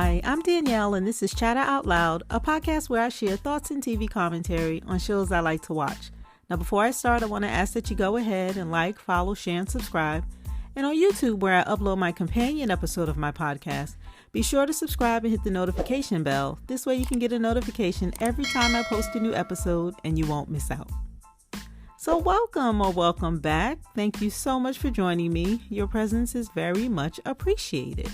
Hi, I'm Danielle, and this is Chatter Out Loud, a podcast where I share thoughts and TV commentary on shows I like to watch. Now, before I start, I want to ask that you go ahead and like, follow, share, and subscribe. And on YouTube, where I upload my companion episode of my podcast, be sure to subscribe and hit the notification bell. This way you can get a notification every time I post a new episode and you won't miss out. So welcome back. Thank you so much for joining me. Your presence is very much appreciated.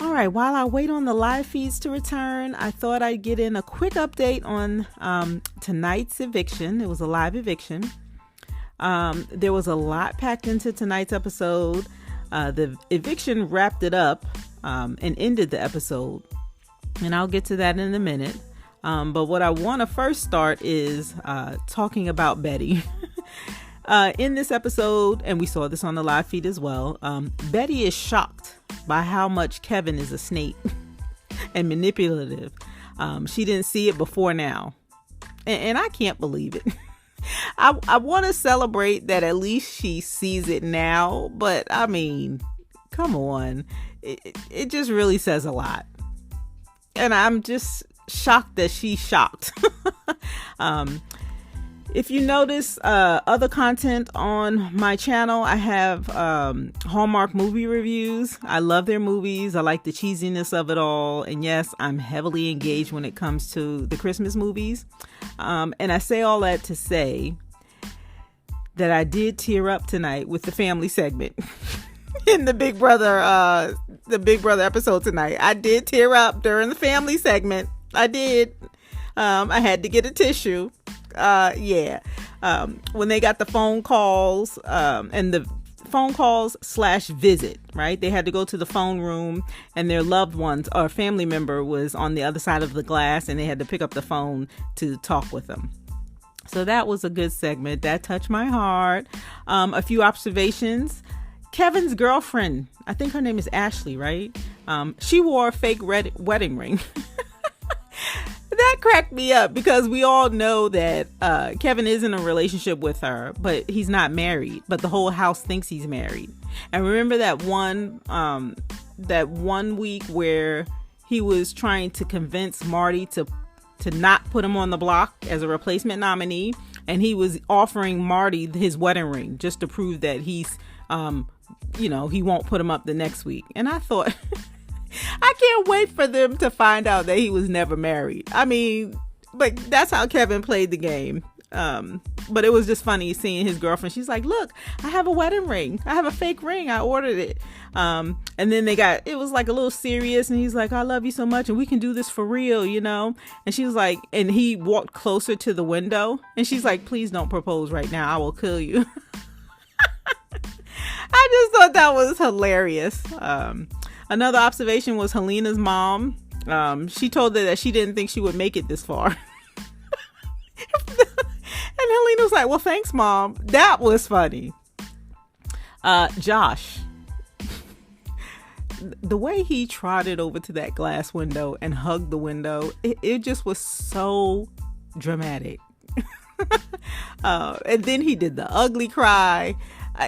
All right, while I wait on the live feeds to return, I thought I'd get in a quick update on tonight's eviction. It was a live eviction. There was a lot packed into tonight's episode. The eviction wrapped it up and ended the episode. And I'll get to that in a minute. But what I want to first start is talking about Betty. In this episode, and we saw this on the live feed as well, Betty is shocked by how much Kevin is a snake and manipulative. She didn't see it before now. And I can't believe it. I want to celebrate that at least she sees it now. But I mean, come on. It just really says a lot. And I'm just shocked that she's shocked. If you notice other content on my channel, I have Hallmark movie reviews. I love their movies. I like the cheesiness of it all. And yes, I'm heavily engaged when it comes to the Christmas movies. And I say all that to say that I did tear up tonight with the family segment in the Big Brother episode tonight. I did tear up during the family segment. I did. I had to get a tissue. When they got the phone calls, and the phone calls / visit, right? They had to go to the phone room and their loved ones or family member was on the other side of the glass and they had to pick up the phone to talk with them. So that was a good segment. That touched my heart. A few observations. Kevin's girlfriend, I think her name is Ashley, right? She wore a fake wedding ring. That cracked me up because we all know that Kevin is in a relationship with her, but he's not married. But the whole house thinks he's married. And remember that one week where he was trying to convince Marty to not put him on the block as a replacement nominee, and he was offering Marty his wedding ring just to prove that he's, he won't put him up the next week. And I thought. I can't wait for them to find out that he was never married. I mean, but that's how Kevin played the game. But it was just funny seeing his girlfriend. She's like, look, I have a wedding ring. I have a fake ring. I ordered it. And then it was like a little serious. And he's like, I love you so much. And we can do this for real, And she was like, and he walked closer to the window. And she's like, please don't propose right now. I will kill you. I just thought that was hilarious. Another observation was Helena's mom. She told her that she didn't think she would make it this far. And Helena was like, well, thanks, Mom. That was funny. Josh. The way he trotted over to that glass window and hugged the window, it just was so dramatic. And then he did the ugly cry.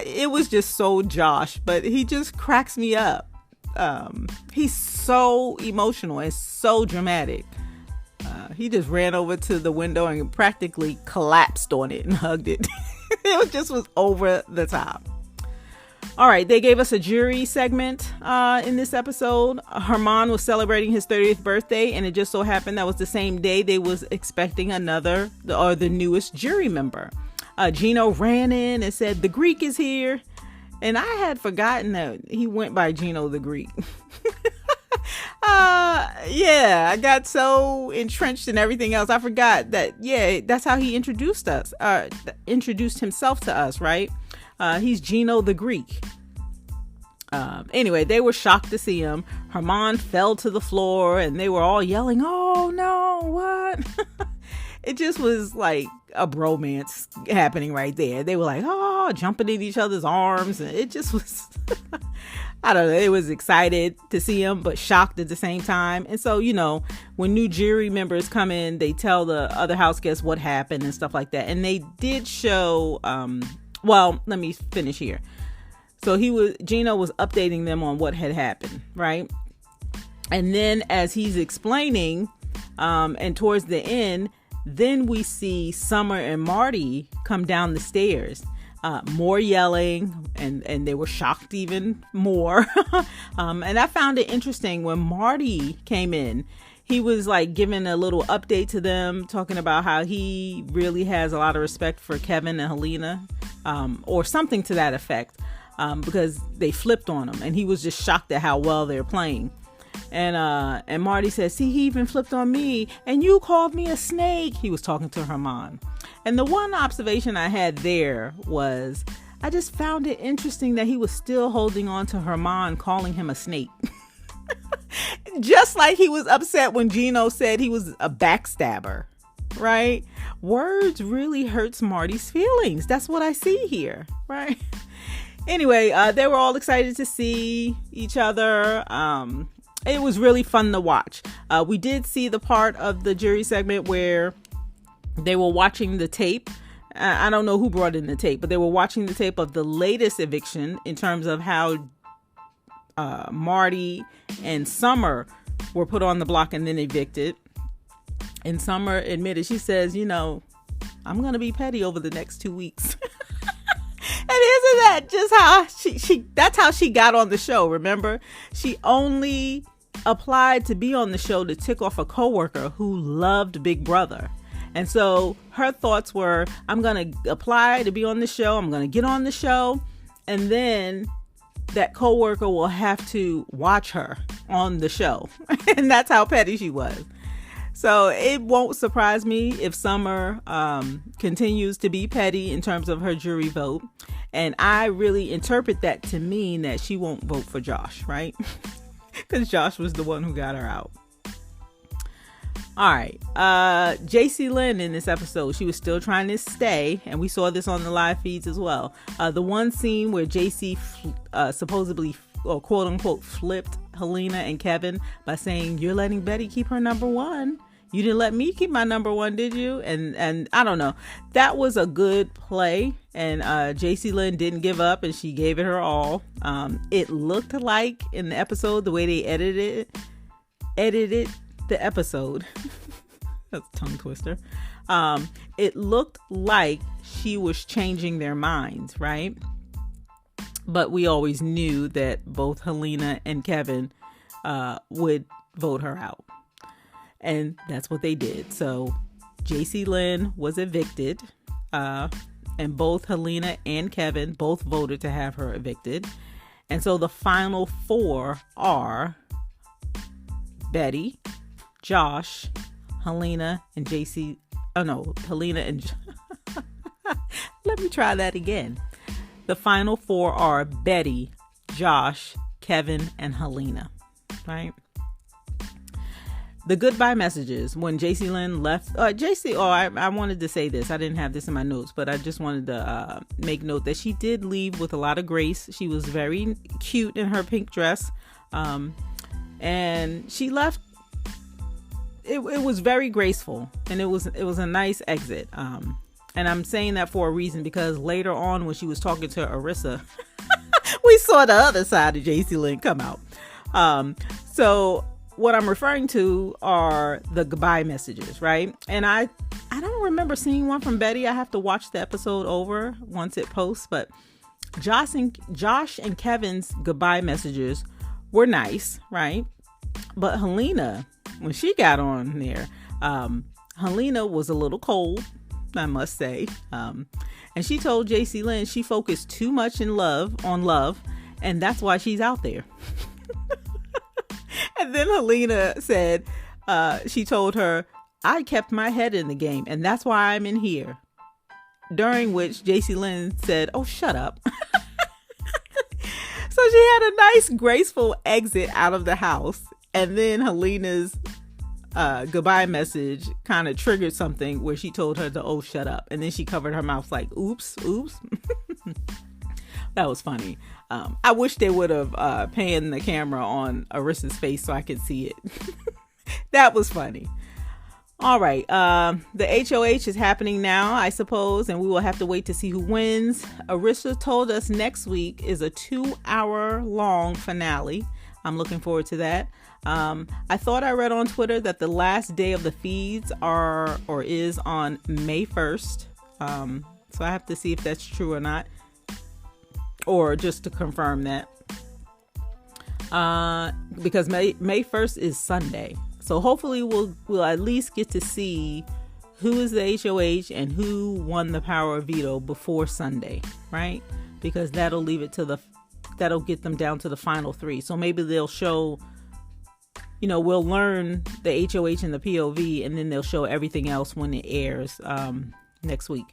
It was just so Josh, but he just cracks me up. He's so emotional and so dramatic. He just ran over to the window and practically collapsed on it and hugged it. It was over the top. All right, they gave us a jury segment in this episode. Herman was celebrating his 30th birthday, and it just so happened that was the same day they was expecting the newest jury member. Gino ran in and said, the Greek is here. And I had forgotten that he went by Gino the Greek. I got so entrenched in everything else. I forgot that, that's how he introduced himself to us, right? He's Gino the Greek. Anyway, they were shocked to see him. Herman fell to the floor and they were all yelling, oh no, what? It just was like a bromance happening right there. They were like, oh, jumping in each other's arms. And it just was, I don't know. It was excited to see him, but shocked at the same time. And so, when new jury members come in, they tell the other house guests what happened and stuff like that. And they did show, let me finish here. So Gino was updating them on what had happened, right? And then as he's explaining, and towards the end, then we see Summer and Marty come down the stairs. More yelling, and they were shocked even more. And I found it interesting when Marty came in. He was like giving a little update to them, talking about how he really has a lot of respect for Kevin and Helena, or something to that effect, because they flipped on him, and he was just shocked at how well they're playing. And Marty says, see, he even flipped on me, and you called me a snake. He was talking to Herman. And the one observation I had there was, I just found it interesting that he was still holding on to Herman calling him a snake. Just like he was upset when Gino said he was a backstabber, right? Words really hurts Marty's feelings. That's what I see here, right? Anyway, they were all excited to see each other. It was really fun to watch. We did see the part of the jury segment where they were watching the tape. I don't know who brought in the tape, but they were watching the tape of the latest eviction in terms of how Marty and Summer were put on the block and then evicted. And Summer admitted, she says, I'm going to be petty over the next 2 weeks. And isn't that just how that's how she got on the show? Remember, she only applied to be on the show to tick off a coworker who loved Big Brother. And so her thoughts were, I'm going to apply to be on the show. I'm going to get on the show. And then that coworker will have to watch her on the show. And that's how petty she was. So it won't surprise me if Summer continues to be petty in terms of her jury vote. And I really interpret that to mean that she won't vote for Josh, right? Because Josh was the one who got her out. All right. JC Lynn in this episode, she was still trying to stay. And we saw this on the live feeds as well. The one scene where JC supposedly, or quote unquote, flipped Helena and Kevin by saying, you're letting Betty keep her number one. You didn't let me keep my number one, did you? And I don't know. That was a good play. And JC Lynn didn't give up, and she gave it her all. It looked like in the episode, the way they edited the episode. That's a tongue twister. It looked like she was changing their minds, right? But we always knew that both Helena and Kevin would vote her out. And that's what they did. So JC Lynn was evicted, and both Helena and Kevin both voted to have her evicted. And so the final four are Betty, Josh, Helena, and JC. Oh no, Helena and let me try that again. The final four are Betty, Josh, Kevin, and Helena, right? The goodbye messages when JC Lynn left. I wanted to say this. I didn't have this in my notes, but I just wanted to make note that she did leave with a lot of grace. She was very cute in her pink dress. And she left. It was very graceful, and it was a nice exit. And I'm saying that for a reason, because later on when she was talking to Arissa, we saw the other side of JC Lynn come out. So what I'm referring to are the goodbye messages, right? And I don't remember seeing one from Betty. I have to watch the episode over once it posts, but Josh and Kevin's goodbye messages were nice, right? But Helena, when she got on there, Helena was a little cold, I must say. And she told JC Lynn she focused too much on love, and that's why she's out there. And then Helena said, she told her, I kept my head in the game, and that's why I'm in here. During which JC Lynn said, oh, shut up. So she had a nice, graceful exit out of the house. And then Helena's goodbye message kind of triggered something where she told her to, oh, shut up. And then she covered her mouth like, oops. That was funny. I wish they would have panned the camera on Arissa's face so I could see it. That was funny. All right. The HOH is happening now, I suppose, and we will have to wait to see who wins. Arissa told us next week is a 2-hour long finale. I'm looking forward to that. I thought I read on Twitter that the last day of the feeds is on May 1st. So I have to see if that's true or not, or just to confirm that. Because May 1st is Sunday. So hopefully we'll at least get to see who is the HOH and who won the power of veto before Sunday, right? Because that'll get them down to the final 3. So maybe they'll show, we'll learn the HOH and the POV, and then they'll show everything else when it airs next week.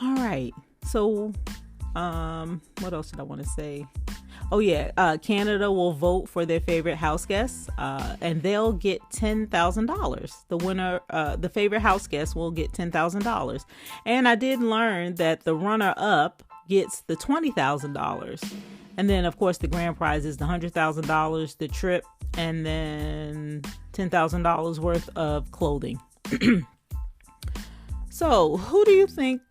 All right. So what else did I want to say? Oh yeah, Canada will vote for their favorite house guests, and they'll get $10,000. The winner, the favorite house guest, will get $10,000. And I did learn that the runner-up gets the $20,000. And then, of course, the grand prize is the $100,000, the trip, and then $10,000 worth of clothing. So, who do you think,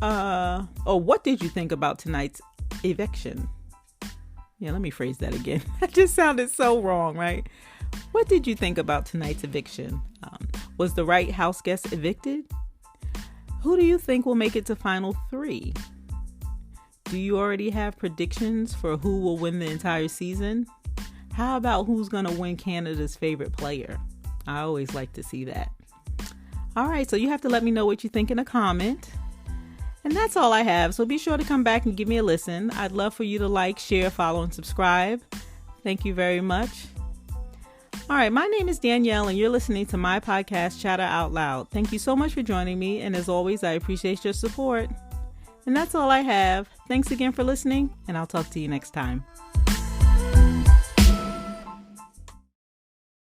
what did you think about tonight's eviction? Yeah, let me phrase that again. That just sounded so wrong, right? What did you think about tonight's eviction? Was the right house guest evicted? Who do you think will make it to final 3? Do you already have predictions for who will win the entire season? How about who's going to win Canada's favorite player? I always like to see that. All right, so you have to let me know what you think in a comment. And that's all I have. So be sure to come back and give me a listen. I'd love for you to like, share, follow, and subscribe. Thank you very much. All right. My name is Danielle, and you're listening to my podcast, Chatter Out Loud. Thank you so much for joining me. And as always, I appreciate your support. And that's all I have. Thanks again for listening, and I'll talk to you next time.